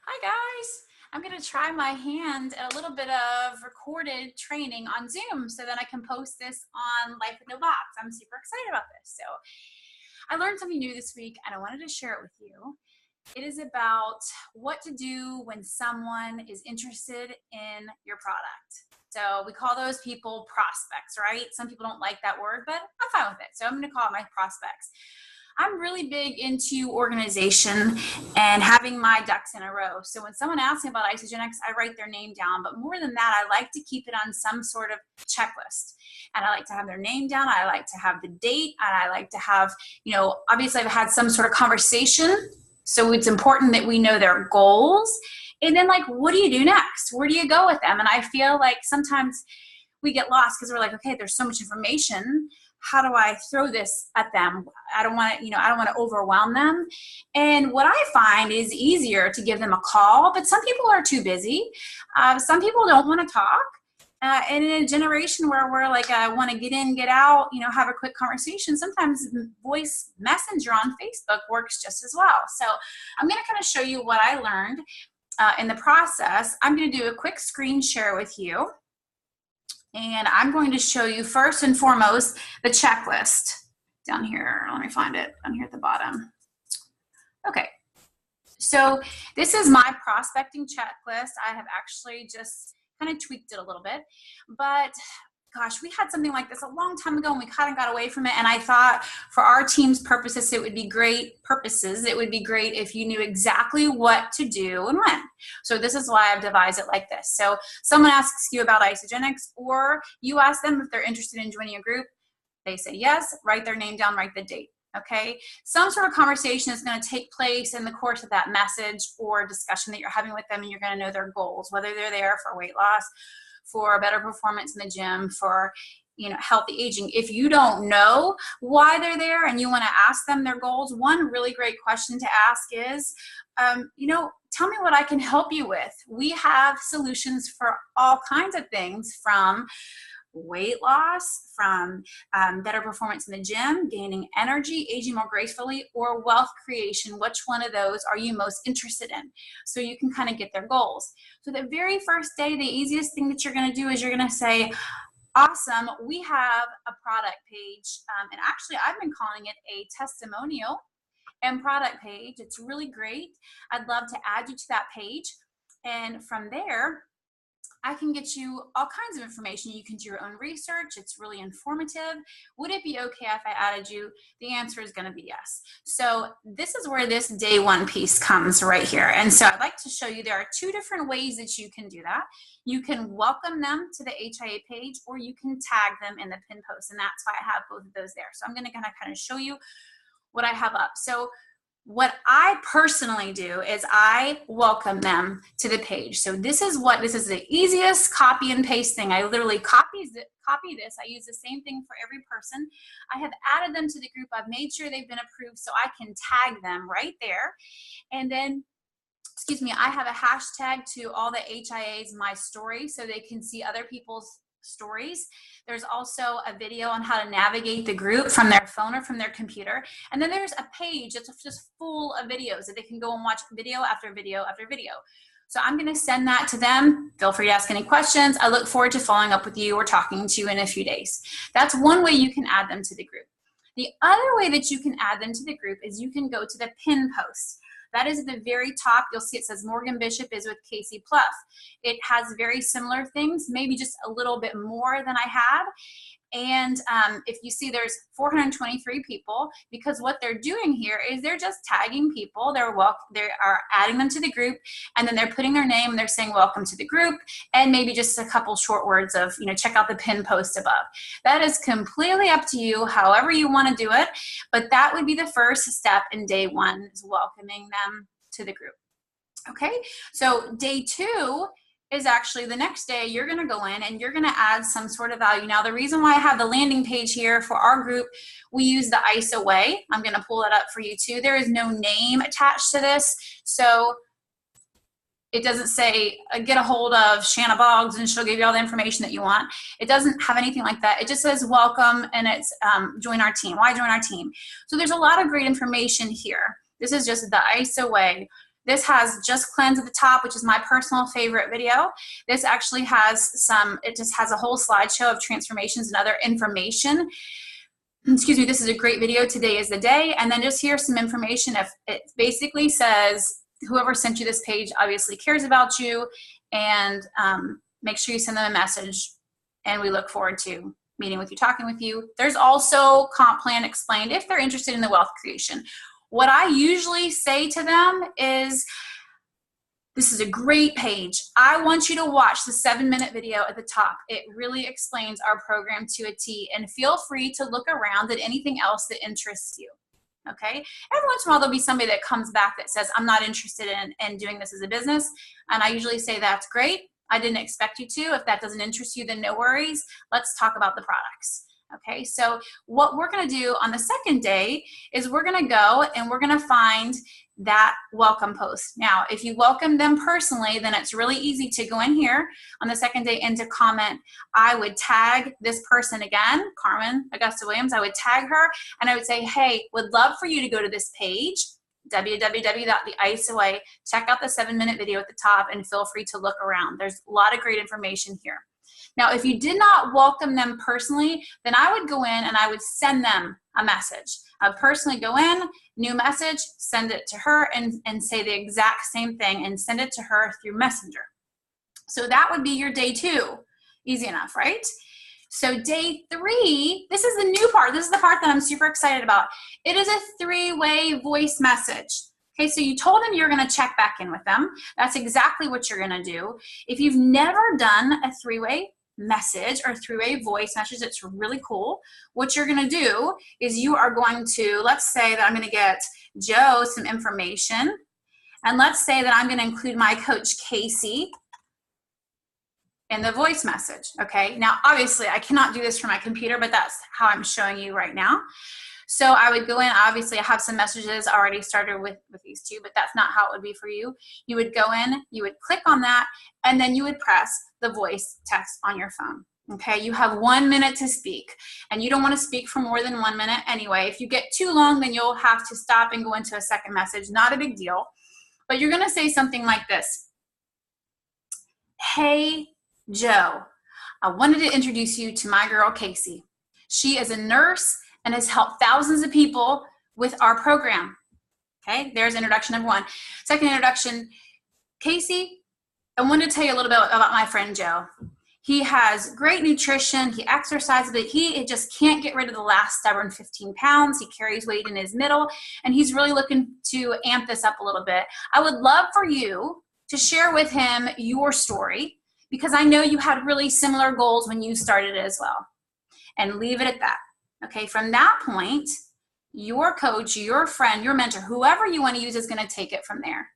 Hi guys, I'm going to try my hand at a little bit of recorded training on Zoom so that I can post this on Life with No Box. I'm super excited about this. So I learned something new this week and I wanted to share it with you. It is about what to do when someone is interested in your product. So we call those people prospects, right? Some people don't like that word, but I'm fine with it. So I'm going to call it my prospects. I'm really big into organization and having my ducks in a row. So when someone asks me about Isogenics, I write their name down. But more than that, I like to keep it on some sort of checklist. And I like to have their name down. I like to have the date. And I like to have, obviously I've had some sort of conversation. So it's important that we know their goals. And then what do you do next? Where do you go with them? And I feel like sometimes we get lost because we're like, okay, there's so much information. How do I throw this at them? I don't want to overwhelm them. And what I find is easier to give them a call, but some people are too busy. Some people don't want to talk. And in a generation where we're like, I want to get in, get out, have a quick conversation, sometimes voice messenger on Facebook works just as well. So I'm going to kind of show you what I learned in the process. I'm going to do a quick screen share with you. And I'm going to show you first and foremost the checklist down here. Let me find it down here at the bottom. Okay, so this is my prospecting checklist. I have actually just kind of tweaked it a little bit, but gosh, we had something like this a long time ago and we kind of got away from it. And I thought for our team's purposes, it would be great if you knew exactly what to do and when. So this is why I've devised it like this. So someone asks you about Isogenics, or you ask them if they're interested in joining a group. They say yes, write their name down, write the date. Okay, some sort of conversation is going to take place in the course of that message or discussion that you're having with them, and you're going to know their goals, whether they're there for weight loss, for better performance in the gym, for healthy aging. If you don't know why they're there and you want to ask them their goals, one really great question to ask is, tell me what I can help you with. We have solutions for all kinds of things, from weight loss, from better performance in the gym, gaining energy, aging more gracefully, or wealth creation. Which one of those are you most interested in? So you can kind of get their goals. So the very first day, the easiest thing that you're going to do is you're going to say, awesome, we have a product page. And actually, I've been calling it a testimonial and product page. It's really great. I'd love to add you to that page. And from there, I can get you all kinds of information. You can do your own research. It's really informative. Would it be okay if I added you? The answer is going to be yes. So this is where this day one piece comes right here. And so I'd like to show you there are two different ways that you can do that. You can welcome them to the HIA page, or you can tag them in the pin post. And that's why I have both of those there. So I'm going to kind of show you what I have up. So what I personally do is I welcome them to the page. So this is the easiest copy and paste thing. I literally copy this. I use the same thing for every person. I have added them to the group. I've made sure they've been approved so I can tag them right there. And then, I have a hashtag to all the HIAs, my story, so they can see other people's stories. There's also a video on how to navigate the group from their phone or from their computer. And then there's a page that's just full of videos that they can go and watch video after video after video. So I'm going to send that to them. Feel free to ask any questions. I look forward to following up with you or talking to you in a few days. That's one way you can add them to the group. The other way that you can add them to the group is you can go to the pin post. That is at the very top. You'll see it says Morgan Bishop is with Casey Pluff. It has very similar things, maybe just a little bit more than I had. And if you see, there's 423 people, because what they're doing here is they're just tagging people. They are adding them to the group, and then they're putting their name and they're saying welcome to the group, and maybe just a couple short words of, check out the pin post above. That is completely up to you, however you want to do it. But that would be the first step in day one, is welcoming them to the group. Okay, so day two is actually the next day. You're going to go in and you're going to add some sort of value. Now, the reason why I have the landing page here for our group, we use the ISO way. I'm going to pull that up for you too. There is no name attached to this. So it doesn't say get a hold of Shanna Boggs and she'll give you all the information that you want. It doesn't have anything like that. It just says welcome, and it's join our team. Why join our team? So there's a lot of great information here. This is just the ISO way. This has Just Cleanse at the top, which is my personal favorite video. This actually has it just has a whole slideshow of transformations and other information. Excuse me, this is a great video. Today is the day. And then just here's some information. If it basically says, whoever sent you this page obviously cares about you, and make sure you send them a message, and we look forward to meeting with you, talking with you. There's also comp plan explained if they're interested in the wealth creation. What I usually say to them is, this is a great page. I want you to watch the 7-minute video at the top. It really explains our program to a T, and feel free to look around at anything else that interests you. Okay? Every once in a while, there'll be somebody that comes back that says, I'm not interested in doing this as a business. And I usually say, that's great. I didn't expect you to. If that doesn't interest you, then no worries. Let's talk about the products. Okay, so what we're going to do on the second day is we're going to go and we're going to find that welcome post. Now, if you welcome them personally, then it's really easy to go in here on the second day and to comment. I would tag this person again, Carmen Augusta Williams. I would tag her and I would say, hey, would love for you to go to this page, www.theiceaway. Check out the 7-minute video at the top and feel free to look around. There's a lot of great information here. Now, if you did not welcome them personally, then I would go in and I would send them a message. I would personally go in, new message, send it to her, and say the exact same thing and send it to her through Messenger. So that would be your day 2. Easy enough, right? So day 3, this is the new part. This is the part that I'm super excited about. It is a 3-way voice message. Okay, so you told them you're going to check back in with them. That's exactly what you're going to do. If you've never done a 3-way message or 3-way voice message, it's really cool. What you're going to do is you are going to, let's say that I'm going to get Joe some information, and let's say that I'm going to include my coach Casey in the voice message. Okay, now obviously I cannot do this from my computer, but that's how I'm showing you right now. So I would go in, obviously I have some messages already started with these two, but that's not how it would be for you. You would go in, you would click on that, and then you would press the voice text on your phone. Okay, you have 1 minute to speak, and you don't want to speak for more than 1 minute anyway. If you get too long, then you'll have to stop and go into a second message. Not a big deal, but you're going to say something like this. Hey, Joe, I wanted to introduce you to my girl, Casey. She is a nurse and has helped thousands of people with our program. Okay, there's introduction number 1. Second introduction, Casey, I wanted to tell you a little bit about my friend Joe. He has great nutrition, he exercises, but he just can't get rid of the last stubborn 15 pounds. He carries weight in his middle, and he's really looking to amp this up a little bit. I would love for you to share with him your story, because I know you had really similar goals when you started as well. And leave it at that. Okay, from that point, your coach, your friend, your mentor, whoever you want to use is going to take it from there.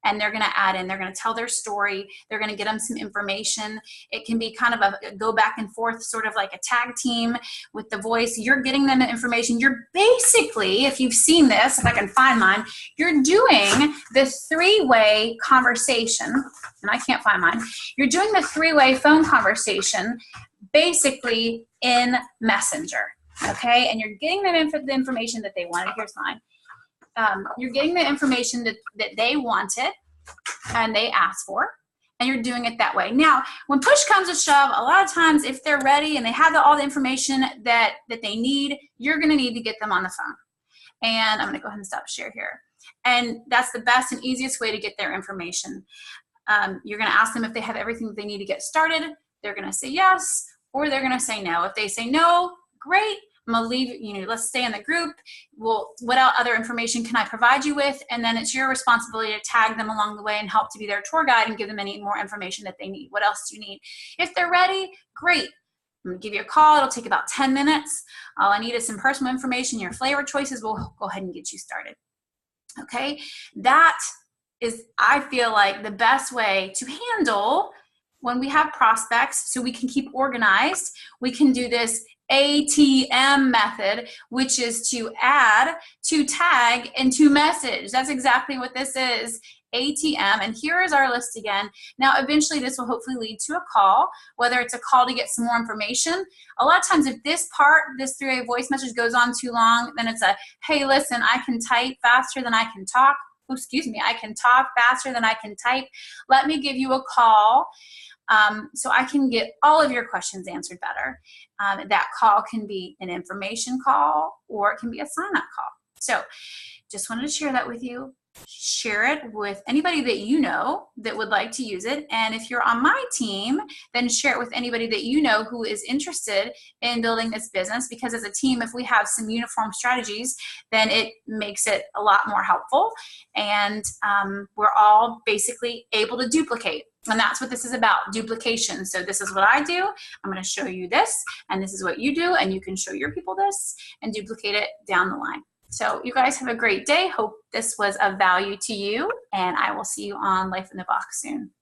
And they're going to add in, they're going to tell their story, they're going to get them some information. It can be kind of a go back and forth, sort of like a tag team with the voice. You're getting them information. You're basically, if you've seen this, if I can find mine, you're doing the 3-way conversation, and I can't find mine. You're doing the 3-way phone conversation basically in Messenger. Okay, and you're getting them the information that they wanted. Here's mine. You're getting the information that they wanted and they asked for, and you're doing it that way. Now, when push comes to shove, a lot of times if they're ready and they have all the information that they need, you're going to need to get them on the phone. And I'm going to go ahead and stop share here. And that's the best and easiest way to get their information. You're going to ask them if they have everything that they need to get started. They're going to say yes, or they're going to say no. If they say no, great. I'm going to leave, let's stay in the group. Well, what other information can I provide you with? And then it's your responsibility to tag them along the way and help to be their tour guide and give them any more information that they need. What else do you need? If they're ready, great. I'm going to give you a call. It'll take about 10 minutes. All I need is some personal information. Your flavor choices will go ahead and get you started. Okay? That is, I feel like, the best way to handle when we have prospects so we can keep organized. We can do this ATM method, which is to add, to tag, and to message. That's exactly what this is, ATM. And here is our list again. Now, eventually this will hopefully lead to a call, whether it's a call to get some more information. A lot of times if this 3-way voice message goes on too long, then it's a, hey, listen, I can type faster than I can talk. excuse me, I can talk faster than I can type, let me give you a call so I can get all of your questions answered better. That call can be an information call or it can be a sign-up call. So just wanted to share that with you. Share it with anybody that you know that would like to use it. And if you're on my team, then share it with anybody that you know who is interested in building this business, because as a team, if we have some uniform strategies, then it makes it a lot more helpful. And we're all basically able to duplicate. And that's what this is about, duplication. So this is what I do. I'm going to show you this, and this is what you do, and you can show your people this and duplicate it down the line. So you guys have a great day. Hope this was of value to you, and I will see you on Life in the Box soon.